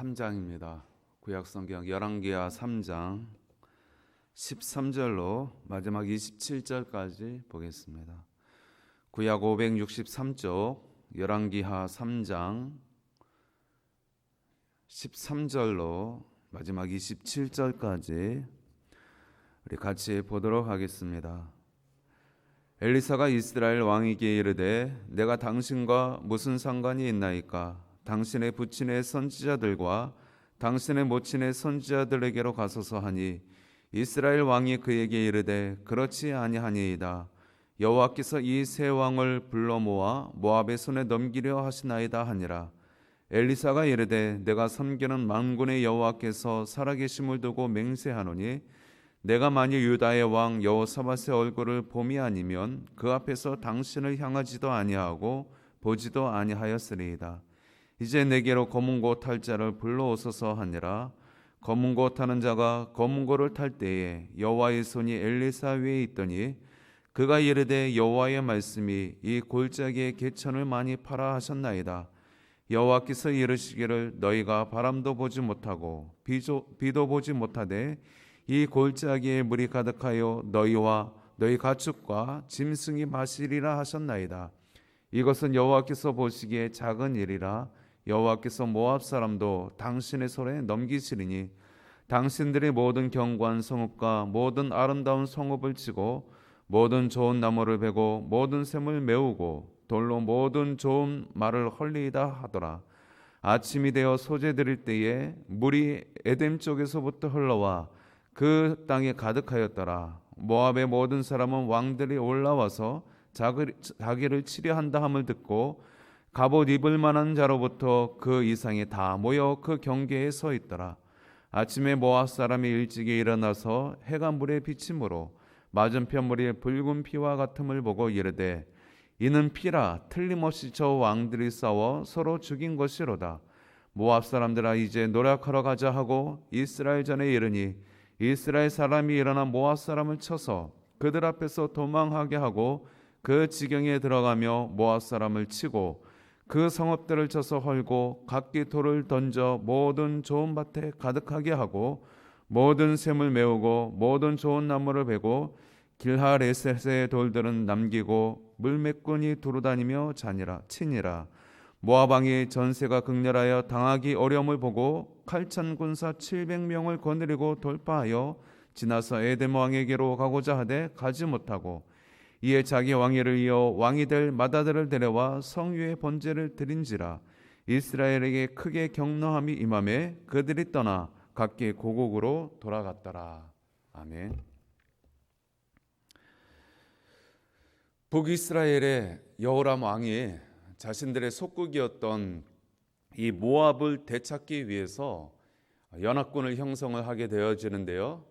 3장입니다. 구약성경 열왕기하 3장 13절로 마지막 27절까지 보겠습니다. 구약 563쪽 열왕기하 3장 13절로 마지막 27절까지 우리 같이 보도록 하겠습니다. 엘리사가 이스라엘 왕에게 이르되 내가 당신과 무슨 상관이 있나이까? 당신의 부친의 선지자들과 당신의 모친의 선지자들에게로 가소서 하니 이스라엘 왕이 그에게 이르되 그렇지 아니하니이다. 여호와께서 이 세 왕을 불러 모아 모압의 손에 넘기려 하시나이다 하니라. 엘리사가 이르되 내가 섬기는 만군의 여호와께서 살아계심을 두고 맹세하노니 내가 만일 유다의 왕 여호사밧의 얼굴을 봄이 아니면 그 앞에서 당신을 향하지도 아니하고 보지도 아니하였으리이다. 이제 내게로 검은고 탈 자를 불러오소서 하니라. 검은고 타는 자가 검은고를 탈 때에 여호와의 손이 엘리사 위에 있더니 그가 이르되 여호와의 말씀이 이 골짜기에 개천을 많이 파라 하셨나이다. 여호와께서 이르시기를 너희가 바람도 보지 못하고 비도 보지 못하되 이 골짜기에 물이 가득하여 너희와 너희 가축과 짐승이 마시리라 하셨나이다. 이것은 여호와께서 보시기에 작은 일이라. 여호와께서 모압 사람도 당신의 손에 넘기시리니 당신들이 모든 견고한 성읍과 모든 아름다운 성읍을 치고 모든 좋은 나무를 베고 모든 샘을 메우고 돌로 모든 좋은 말을 헐리이다 하더라. 아침이 되어 소재 드릴 때에 물이 에덴 쪽에서부터 흘러와 그 땅에 가득하였더라. 모압의 모든 사람은 왕들이 올라와서 자기를 치려한다 함을 듣고 갑옷 입을 만한 자로부터 그 이상이 다 모여 그 경계에 서 있더라. 아침에 모압 사람이 일찍이 일어나서 해가 물에 비침으로 맞은편 물이 붉은 피와 같음을 보고 이르되 이는 피라. 틀림없이 저 왕들이 싸워 서로 죽인 것이로다. 모압 사람들아 이제 노력하러 가자 하고 이스라엘 전에 이르니 이스라엘 사람이 일어나 모압 사람을 쳐서 그들 앞에서 도망하게 하고 그 지경에 들어가며 모압 사람을 치고 그 성읍들을 쳐서 헐고 각기 돌을 던져 모든 좋은 밭에 가득하게 하고 모든 샘을 메우고 모든 좋은 나무를 베고 길하레셋의 돌들은 남기고 물매꾼이 두루다니며 치니라. 모압 왕이 전세가 극렬하여 당하기 어려움을 보고 칼찬 군사 700명을 거느리고 돌파하여 지나서 에돔 왕에게로 가고자 하되 가지 못하고 이에 자기 왕위를 이어 왕이 될 맏아들을 데려와 성위의 번제를 드린지라. 이스라엘에게 크게 경노함이 임하매 그들이 떠나 각기 고국으로 돌아갔더라. 아멘. 북이스라엘의 여호람 왕이 자신들의 속국이었던 이 모압을 되찾기 위해서 연합군을 형성을 하게 되어지는데요.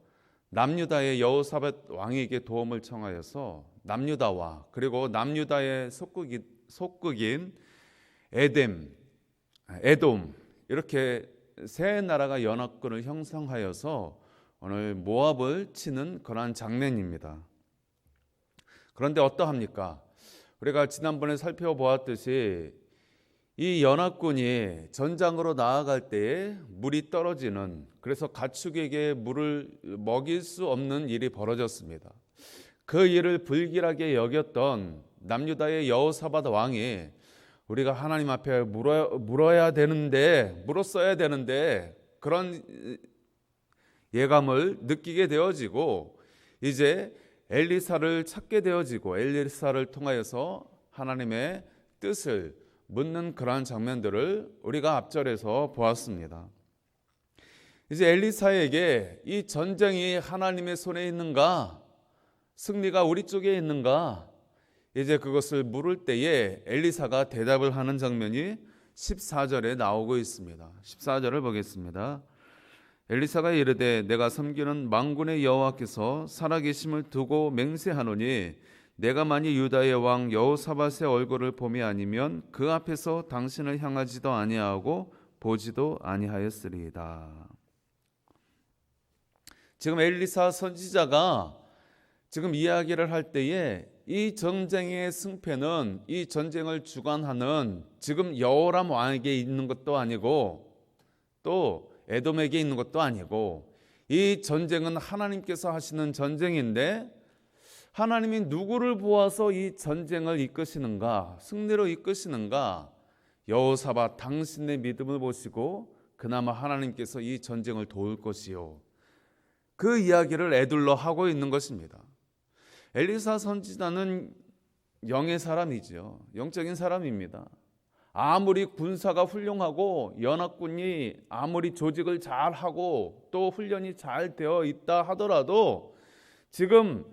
남유다의 여호사밧 왕에게 도움을 청하여서 남유다와 그리고 남유다의 속국인 에돔 이렇게 세 나라가 연합군을 형성하여서 오늘 모압을 치는 그러한 장면입니다. 그런데 어떠합니까? 우리가 지난번에 살펴보았듯이 이 연합군이 전장으로 나아갈 때에 물이 떨어지는, 그래서 가축에게 물을 먹일 수 없는 일이 벌어졌습니다. 그 일을 불길하게 여겼던 남유다의 여호사밧 왕이 우리가 하나님 앞에 물었어야 되는데 그런 예감을 느끼게 되어지고 이제 엘리사를 찾게 되어지고 엘리사를 통하여서 하나님의 뜻을 묻는 그러한 장면들을 우리가 앞절에서 보았습니다. 이제 엘리사에게 이 전쟁이 하나님의 손에 있는가, 승리가 우리 쪽에 있는가, 이제 그것을 물을 때에 엘리사가 대답을 하는 장면이 14절에 나오고 있습니다. 14절을 보겠습니다. 엘리사가 이르되 내가 섬기는 만군의 여호와께서 살아계심을 두고 맹세하노니 내가 만일 유다의 왕 여호사밧의 얼굴을 봄이 아니면 그 앞에서 당신을 향하지도 아니하고 보지도 아니하였으리이다. 지금 엘리사 선지자가 지금 이야기를 할 때에 이 전쟁의 승패는, 이 전쟁을 주관하는 지금 여호람 왕에게 있는 것도 아니고 또 에돔에게 있는 것도 아니고 이 전쟁은 하나님께서 하시는 전쟁인데 하나님이 누구를 보아서 이 전쟁을 이끄시는가, 승리로 이끄시는가? 여호사밧 당신의 믿음을 보시고 그나마 하나님께서 이 전쟁을 도울 것이요, 그 이야기를 에둘러 하고 있는 것입니다. 엘리사 선지자는 영의 사람이지요. 영적인 사람입니다. 아무리 군사가 훌륭하고 연합군이 아무리 조직을 잘하고 또 훈련이 잘 되어 있다 하더라도 지금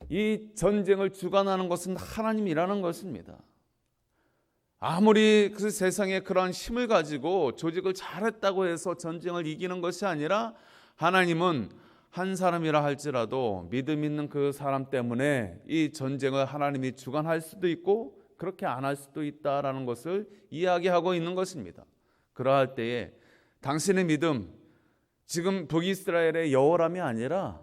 이 전쟁을 주관하는 것은 하나님이라는 것입니다. 아무리 그 세상에 그러한 힘을 가지고 조직을 잘했다고 해서 전쟁을 이기는 것이 아니라 하나님은 한 사람이라 할지라도 믿음 있는 그 사람 때문에 이 전쟁을 하나님이 주관할 수도 있고 그렇게 안 할 수도 있다라는 것을 이야기하고 있는 것입니다. 그러할 때에 당신의 믿음, 지금 북이스라엘의 여호람이 아니라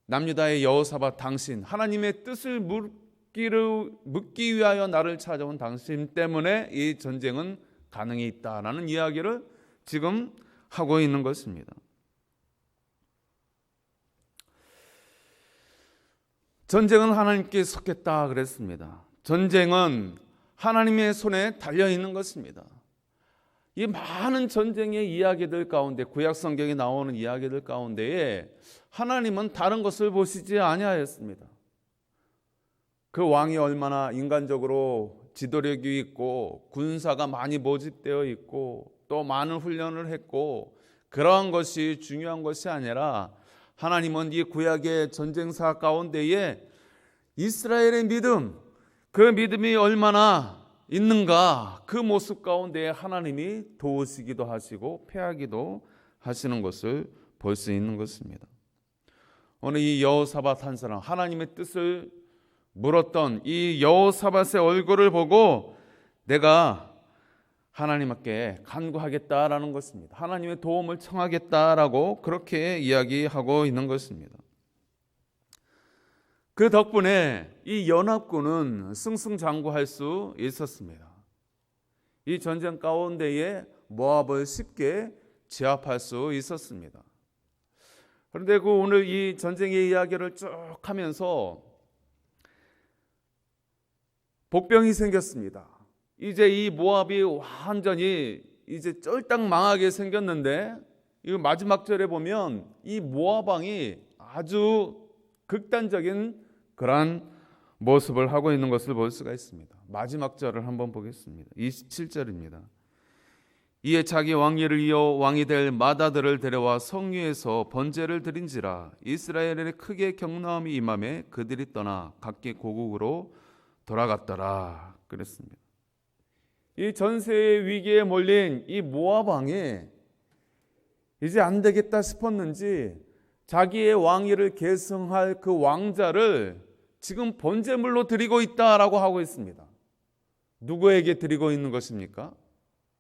남유다의 여호사밧 당신, 하나님의 뜻을 묻기 위하여 나를 찾아온 당신 때문에 이 전쟁은 가능이 있다라는 이야기를 지금 하고 있는 것입니다. 전쟁은 하나님께 속했다 그랬습니다. 전쟁은 하나님의 손에 달려 있는 것입니다. 이 많은 전쟁의 이야기들 가운데, 구약 성경에 나오는 이야기들 가운데에 하나님은 다른 것을 보시지 아니하였습니다. 그 왕이 얼마나 인간적으로 지도력이 있고 군사가 많이 모집되어 있고 또 많은 훈련을 했고 그러한 것이 중요한 것이 아니라 하나님은 이 구약의 전쟁사 가운데에 이스라엘의 믿음, 그 믿음이 얼마나 있는가, 그 모습 가운데에 하나님이 도우시기도 하시고 패하기도 하시는 것을 볼 수 있는 것입니다. 오늘 이 여호사밧 한 사람, 하나님의 뜻을 물었던 이 여호사밧의 얼굴을 보고 내가 하나님께 간구하겠다라는 것입니다. 하나님의 도움을 청하겠다라고 그렇게 이야기하고 있는 것입니다. 그 덕분에 이 연합군은 승승장구할 수 있었습니다. 이 전쟁 가운데에 모압을 쉽게 제압할 수 있었습니다. 그런데 그 오늘 이 전쟁의 이야기를 쭉 하면서 복병이 생겼습니다. 이제 이 모압이 완전히 이제 쫄딱 망하게 생겼는데 이 마지막 절에 보면 이 모압 왕이 아주 극단적인 그러한 모습을 하고 있는 것을 볼 수가 있습니다. 마지막 절을 한번 보겠습니다. 27절입니다. 이에 자기 왕위를 이어 왕이 될 마다들을 데려와 성위에서 번제를 드린지라 이스라엘에 크게 경노함이 임함에 그들이 떠나 각기 고국으로 돌아갔더라 그랬습니다. 이 전세의 위기에 몰린 이 모압 왕이 이제 안 되겠다 싶었는지 자기의 왕위를 계승할 그 왕자를 지금 번제물로 드리고 있다라고 하고 있습니다. 누구에게 드리고 있는 것입니까?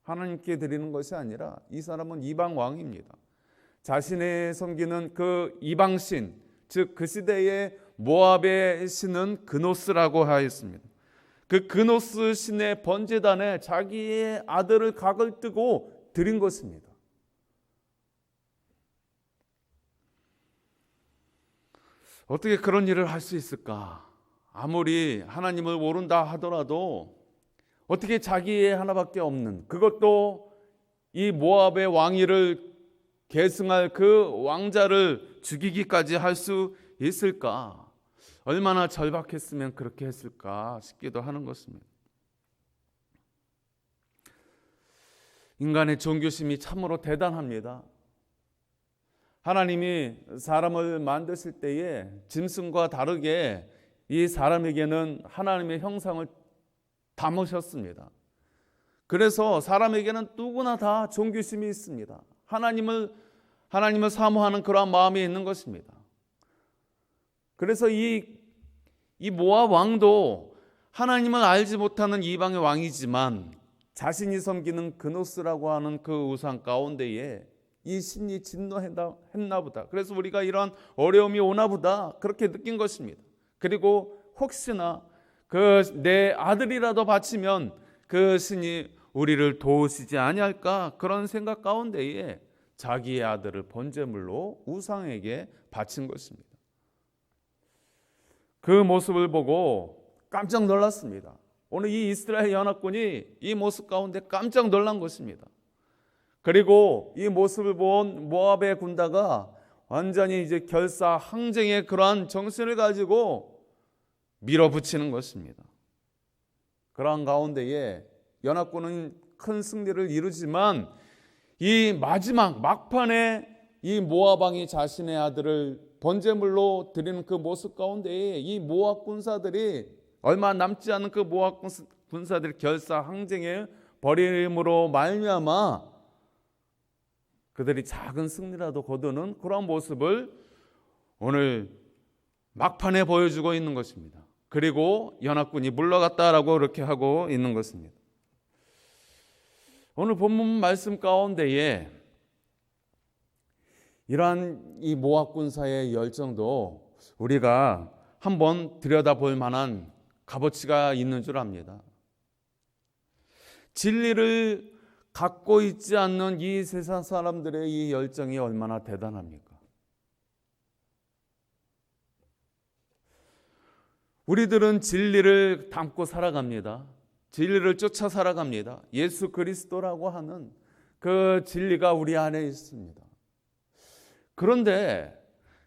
하나님께 드리는 것이 아니라 이 사람은 이방 왕입니다. 자신의 섬기는 그 이방신, 즉 그 시대의 모압의 신은 그노스라고 하였습니다. 그 그노스 신의 번제단에 자기의 아들을 각을 뜨고 드린 것입니다. 어떻게 그런 일을 할 수 있을까? 아무리 하나님을 모른다 하더라도 어떻게 자기의 하나밖에 없는, 그것도 이 모압의 왕위를 계승할 그 왕자를 죽이기까지 할 수 있을까? 얼마나 절박했으면 그렇게 했을까 싶기도 하는 것입니다. 인간의 존귀심이 참으로 대단합니다. 하나님이 사람을 만드실 때에 짐승과 다르게 이 사람에게는 하나님의 형상을 담으셨습니다. 그래서 사람에게는 누구나 다 존귀심이 있습니다. 하나님을 사모하는 그러한 마음이 있는 것입니다. 그래서 이 모압 왕도 하나님을 알지 못하는 이방의 왕이지만 자신이 섬기는 그노스라고 하는 그 우상 가운데에 이 신이 진노했나 보다. 그래서 우리가 이런 어려움이 오나 보다 그렇게 느낀 것입니다. 그리고 혹시나 그 내 아들이라도 바치면 그 신이 우리를 도우시지 아니할까 그런 생각 가운데에 자기의 아들을 번제물로 우상에게 바친 것입니다. 그 모습을 보고 깜짝 놀랐습니다. 오늘 이 이스라엘 연합군이 이 모습 가운데 깜짝 놀란 것입니다. 그리고 이 모습을 본 모압의 군다가 완전히 이제 결사항쟁의 그러한 정신을 가지고 밀어붙이는 것입니다. 그러한 가운데에 연합군은 큰 승리를 이루지만 이 마지막 막판에 이 모압 왕이 자신의 아들을 번제물로 드리는 그 모습 가운데에 이 모압 군사들이 얼마 남지 않은 그 모압 군사들이 결사항쟁에 버림으로 말미암아 그들이 작은 승리라도 거두는 그런 모습을 오늘 막판에 보여주고 있는 것입니다. 그리고 연합군이 물러갔다라고 그렇게 하고 있는 것입니다. 오늘 본문 말씀 가운데에 이러한 이 모압 군사의 열정도 우리가 한번 들여다볼 만한 값어치가 있는 줄 압니다. 진리를 갖고 있지 않는 이 세상 사람들의 이 열정이 얼마나 대단합니까? 우리들은 진리를 담고 살아갑니다. 진리를 쫓아 살아갑니다. 예수 그리스도라고 하는 그 진리가 우리 안에 있습니다. 그런데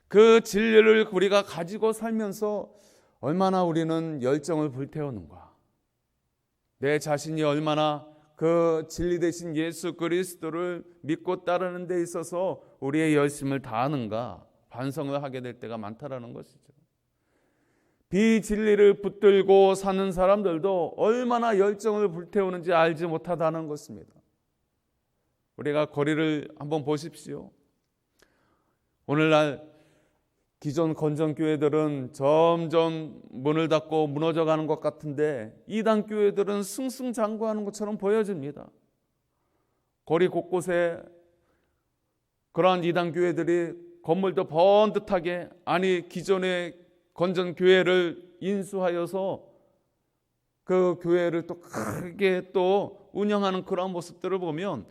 그 진리를 우리가 가지고 살면서 얼마나 우리는 열정을 불태우는가? 내 자신이 얼마나 그 진리 되신 예수 그리스도를 믿고 따르는 데 있어서 우리의 열심을 다하는가 반성을 하게 될 때가 많다라는 것이죠. 비진리를 붙들고 사는 사람들도 얼마나 열정을 불태우는지 알지 못하다는 것입니다. 우리가 거리를 한번 보십시오. 오늘날 기존 건전교회들은 점점 문을 닫고 무너져가는 것 같은데 이단 교회들은 승승장구하는 것처럼 보여집니다. 거리 곳곳에 그러한 이단 교회들이 건물도 번듯하게 아니 기존의 건전교회를 인수하여서 그 교회를 또 크게 또 운영하는 그런 모습들을 보면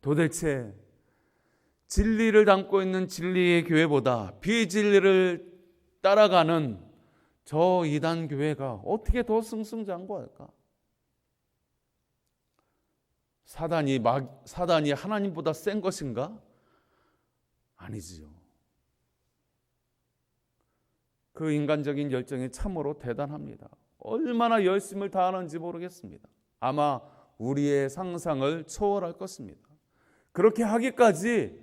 도대체 진리를 담고 있는 진리의 교회보다 비진리를 따라가는 저 이단 교회가 어떻게 더 승승장구할까? 사단이 하나님보다 센 것인가? 아니지요. 그 인간적인 열정이 참으로 대단합니다. 얼마나 열심을 다하는지 모르겠습니다. 아마 우리의 상상을 초월할 것입니다. 그렇게 하기까지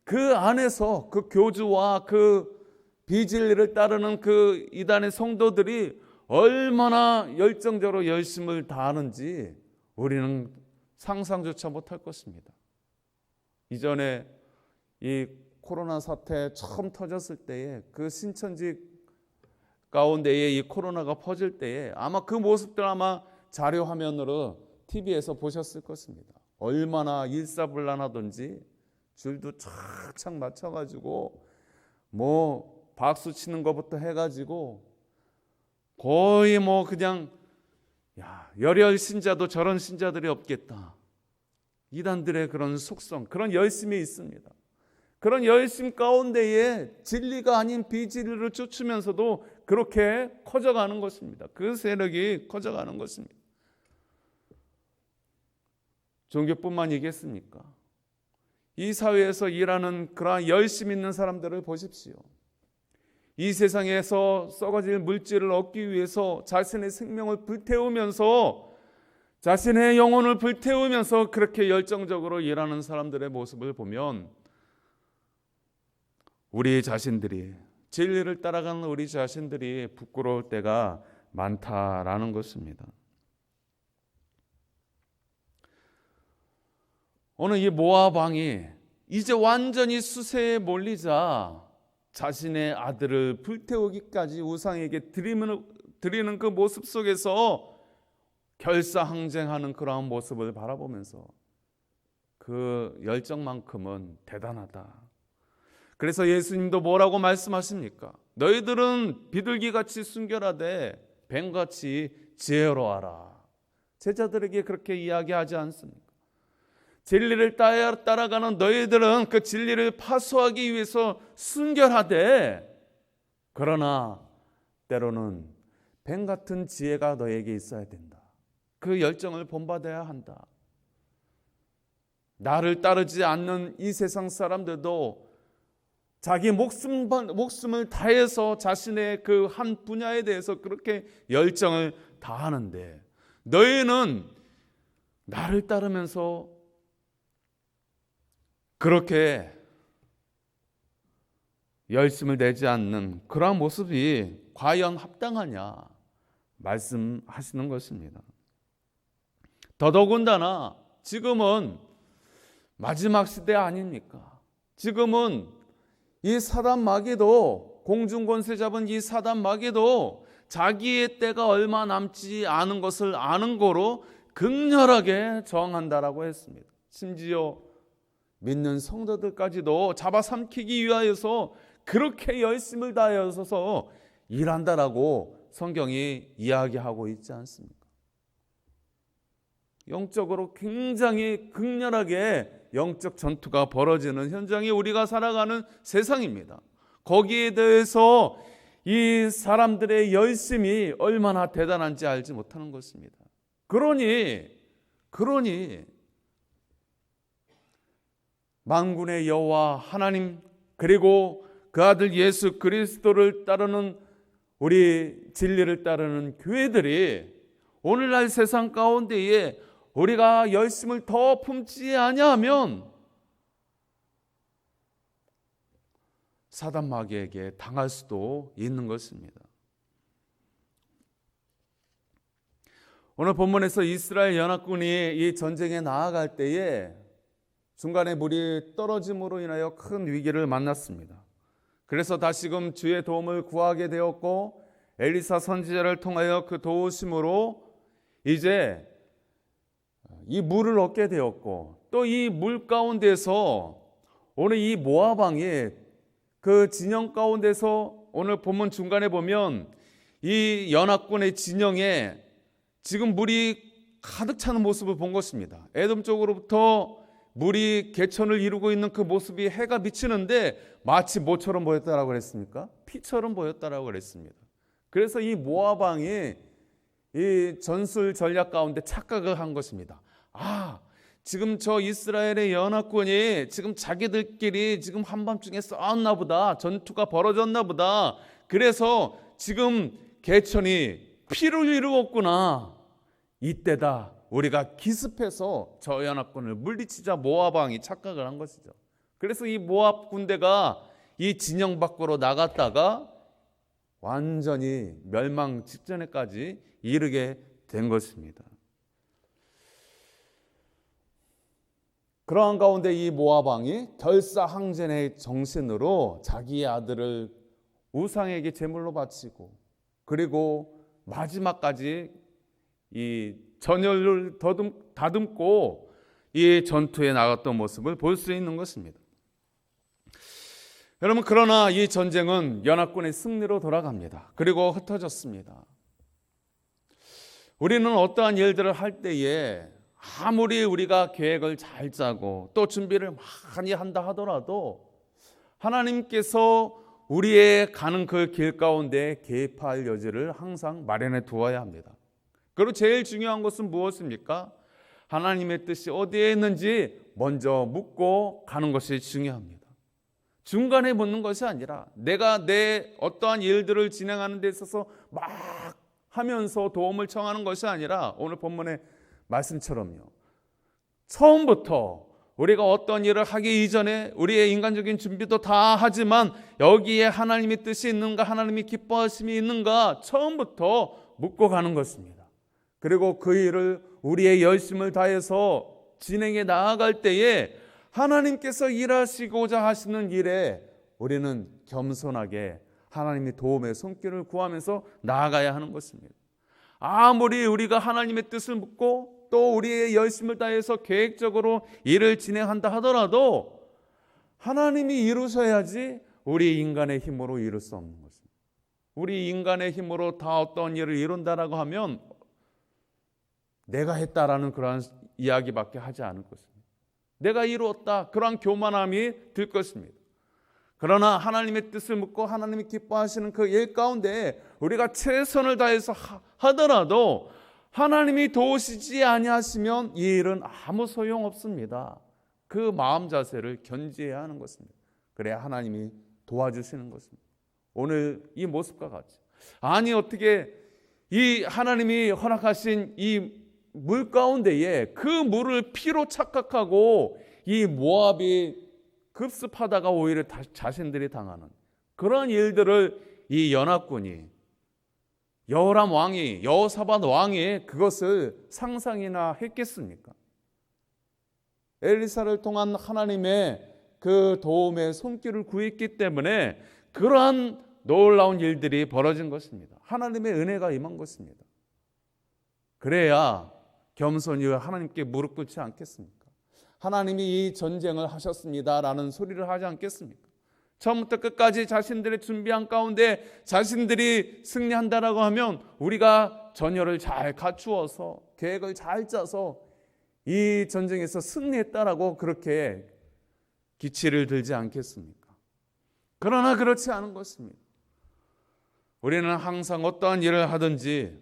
그 안에서 그 교주와 그 비진리를 따르는 그 이단의 성도들이 얼마나 열정적으로 열심을 다하는지 우리는 상상조차 못할 것입니다. 이전에 이 코로나 사태 처음 터졌을 때에 그 신천지 가운데에 이 코로나가 퍼질 때에 아마 그 모습들 아마 자료 화면으로 TV에서 보셨을 것입니다. 얼마나 일사불란하던지 줄도 착착 맞춰가지고 뭐 박수 치는 것부터 해가지고 거의 뭐 그냥 열혈 신자도 저런 신자들이 없겠다. 이단들의 그런 속성, 그런 열심이 있습니다. 그런 열심 가운데에 진리가 아닌 비진리를 쫓으면서도 그렇게 커져가는 것입니다. 그 세력이 커져가는 것입니다. 종교뿐만이겠습니까? 이 사회에서 일하는 그러한 열심 있는 사람들을 보십시오. 이 세상에서 썩어질 물질을 얻기 위해서 자신의 생명을 불태우면서 자신의 영혼을 불태우면서 그렇게 열정적으로 일하는 사람들의 모습을 보면 우리 자신들이 진리를 따라가는 우리 자신들이 부끄러울 때가 많다라는 것입니다. 오늘 이 모압 왕이 이제 완전히 수세에 몰리자 자신의 아들을 불태우기까지 우상에게 드리는 그 모습 속에서 결사항쟁하는 그러한 모습을 바라보면서 그 열정만큼은 대단하다. 그래서 예수님도 뭐라고 말씀하십니까? 너희들은 비둘기같이 순결하되 뱀같이 지혜로워하라. 제자들에게 그렇게 이야기하지 않습니까? 진리를 따라가는 너희들은 그 진리를 파수하기 위해서 순결하되, 그러나 때로는 뱀 같은 지혜가 너에게 있어야 된다. 그 열정을 본받아야 한다. 나를 따르지 않는 이 세상 사람들도 자기 목숨을 다해서 자신의 그 한 분야에 대해서 그렇게 열정을 다하는데, 너희는 나를 따르면서 그렇게 열심을 내지 않는 그러한 모습이 과연 합당하냐 말씀하시는 것입니다. 더더군다나 지금은 마지막 시대 아닙니까? 지금은 이 사단 마귀도, 공중권세 잡은 이 사단 마귀도 자기의 때가 얼마 남지 않은 것을 아는 거로 극렬하게 저항한다라고 했습니다. 심지어 믿는 성도들까지도 잡아삼키기 위하여서 그렇게 열심을 다하여서 일한다라고 성경이 이야기하고 있지 않습니까? 영적으로 굉장히 극렬하게 영적 전투가 벌어지는 현장이 우리가 살아가는 세상입니다. 거기에 대해서 이 사람들의 열심이 얼마나 대단한지 알지 못하는 것입니다. 그러니 만군의 여호와 하나님, 그리고 그 아들 예수 그리스도를 따르는, 우리 진리를 따르는 교회들이 오늘날 세상 가운데에 우리가 열심을 더 품지 아니하면 사단 마귀에게 당할 수도 있는 것입니다. 오늘 본문에서 이스라엘 연합군이 이 전쟁에 나아갈 때에 중간에 물이 떨어짐으로 인하여 큰 위기를 만났습니다. 그래서 다시금 주의 도움을 구하게 되었고, 엘리사 선지자를 통하여 그 도우심으로 이제 이 물을 얻게 되었고, 또 이 물 가운데서 오늘 이 모압 왕이 그 진영 가운데서 오늘 본문 중간에 보면 이 연합군의 진영에 지금 물이 가득 차는 모습을 본 것입니다. 에돔 쪽으로부터 물이 개천을 이루고 있는 그 모습이 해가 비치는데 마치 뭐처럼 보였다라고 그랬습니까? 피처럼 보였다라고 그랬습니다. 그래서 이 모압 왕이 이 전술 전략 가운데 착각을 한 것입니다. 지금 저 이스라엘의 연합군이 지금 자기들끼리 지금 한밤중에 싸웠나 보다, 전투가 벌어졌나 보다, 그래서 지금 개천이 피를 이루었구나, 이때다 우리가 기습해서 저 연합군을 물리치자 모압 왕이 착각을 한 것이죠. 그래서 이 모압 군대가 이 진영 밖으로 나갔다가 완전히 멸망 직전에까지 이르게 된 것입니다. 그러한 가운데 이 모압 왕이 결사항전의 정신으로 자기의 아들을 우상에게 제물로 바치고, 그리고 마지막까지 이 전열을 다듬고 이 전투에 나갔던 모습을 볼 수 있는 것입니다. 여러분, 그러나 이 전쟁은 연합군의 승리로 돌아갑니다. 그리고 흩어졌습니다. 우리는 어떠한 일들을 할 때에 아무리 우리가 계획을 잘 짜고 또 준비를 많이 한다 하더라도 하나님께서 우리의 가는 그 길 가운데 개입할 여지를 항상 마련해 두어야 합니다. 그리고 제일 중요한 것은 무엇입니까? 하나님의 뜻이 어디에 있는지 먼저 묻고 가는 것이 중요합니다. 중간에 묻는 것이 아니라 내가 내 어떠한 일들을 진행하는 데 있어서 막 하면서 도움을 청하는 것이 아니라 오늘 본문의 말씀처럼요, 처음부터 우리가 어떤 일을 하기 이전에 우리의 인간적인 준비도 다 하지만 여기에 하나님의 뜻이 있는가, 하나님의 기뻐하심이 있는가 처음부터 묻고 가는 것입니다. 그리고 그 일을 우리의 열심을 다해서 진행해 나아갈 때에 하나님께서 일하시고자 하시는 일에 우리는 겸손하게 하나님의 도움의 손길을 구하면서 나아가야 하는 것입니다. 아무리 우리가 하나님의 뜻을 묻고 또 우리의 열심을 다해서 계획적으로 일을 진행한다 하더라도 하나님이 이루셔야지 우리 인간의 힘으로 이룰 수 없는 것입니다. 우리 인간의 힘으로 다 어떤 일을 이룬다라고 하면 내가 했다라는 그러한 이야기밖에 하지 않을 것입니다. 내가 이루었다 그러한 교만함이 들 것입니다. 그러나 하나님의 뜻을 묻고 하나님이 기뻐하시는 그 일 가운데 우리가 최선을 다해서 하더라도 하나님이 도우시지 아니하시면 이 일은 아무 소용없습니다. 그 마음 자세를 견지해야 하는 것입니다. 그래야 하나님이 도와주시는 것입니다. 오늘 이 모습과 같이 아니 어떻게 이 하나님이 허락하신 이 물 가운데에 그 물을 피로 착각하고 이 모압이 급습하다가 오히려 자신들이 당하는 그런 일들을 이 연합군이 여호람 왕이 여호사밧 왕이 그것을 상상이나 했겠습니까? 엘리사를 통한 하나님의 그 도움의 손길을 구했기 때문에 그러한 놀라운 일들이 벌어진 것입니다. 하나님의 은혜가 임한 것입니다. 그래야 겸손히 하나님께 무릎 꿇지 않겠습니까? 하나님이 이 전쟁을 하셨습니다라는 소리를 하지 않겠습니까? 처음부터 끝까지 자신들의 준비한 가운데 자신들이 승리한다라고 하면 우리가 전열을 잘 갖추어서 계획을 잘 짜서 이 전쟁에서 승리했다라고 그렇게 기치를 들지 않겠습니까? 그러나 그렇지 않은 것입니다. 우리는 항상 어떠한 일을 하든지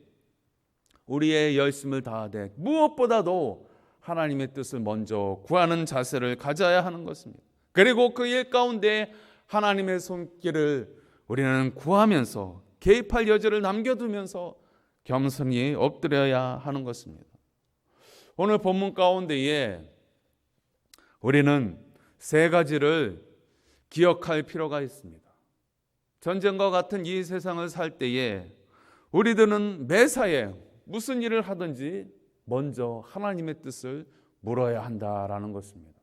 우리의 열심을 다하되 무엇보다도 하나님의 뜻을 먼저 구하는 자세를 가져야 하는 것입니다. 그리고 그 일 가운데 하나님의 손길을 우리는 구하면서 개입할 여지를 남겨두면서 겸손히 엎드려야 하는 것입니다. 오늘 본문 가운데에 우리는 세 가지를 기억할 필요가 있습니다. 전쟁과 같은 이 세상을 살 때에 우리들은 매사에 무슨 일을 하든지 먼저 하나님의 뜻을 물어야 한다라는 것입니다.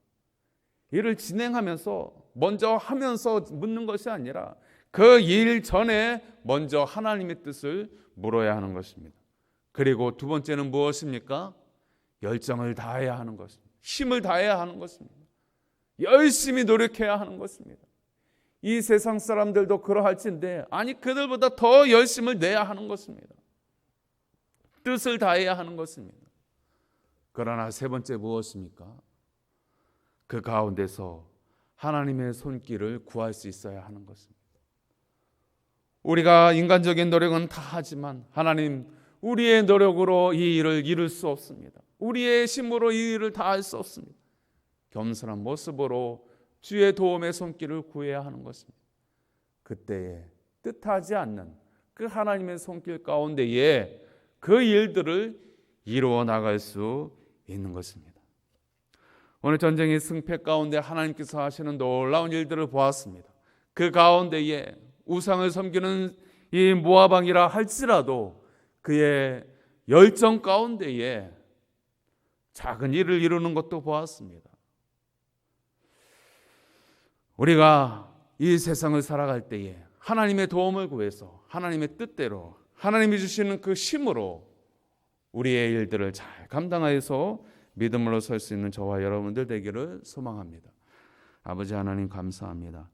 일을 진행하면서 먼저 하면서 묻는 것이 아니라 그 일 전에 먼저 하나님의 뜻을 물어야 하는 것입니다. 그리고 두 번째는 무엇입니까? 열정을 다해야 하는 것입니다. 힘을 다해야 하는 것입니다. 열심히 노력해야 하는 것입니다. 이 세상 사람들도 그러할진데 아니 그들보다 더 열심을 내야 하는 것입니다. 뜻을 다해야 하는 것입니다. 그러나 세 번째 무엇입니까? 그 가운데서 하나님의 손길을 구할 수 있어야 하는 것입니다. 우리가 인간적인 노력은 다 하지만 하나님 우리의 노력으로 이 일을 이룰 수 없습니다. 우리의 힘으로 이 일을 다 할 수 없습니다. 겸손한 모습으로 주의 도움의 손길을 구해야 하는 것입니다. 그때에 뜻하지 않는 그 하나님의 손길 가운데에 그 일들을 이루어 나갈 수 있는 것입니다. 오늘 전쟁의 승패 가운데 하나님께서 하시는 놀라운 일들을 보았습니다. 그 가운데에 우상을 섬기는 이 모압 왕이라 할지라도 그의 열정 가운데에 작은 일을 이루는 것도 보았습니다. 우리가 이 세상을 살아갈 때에 하나님의 도움을 구해서 하나님의 뜻대로 하나님이 주시는 그 힘으로 우리의 일들을 잘 감당하여서 믿음으로 설 수 있는 저와 여러분들 되기를 소망합니다. 아버지 하나님 감사합니다.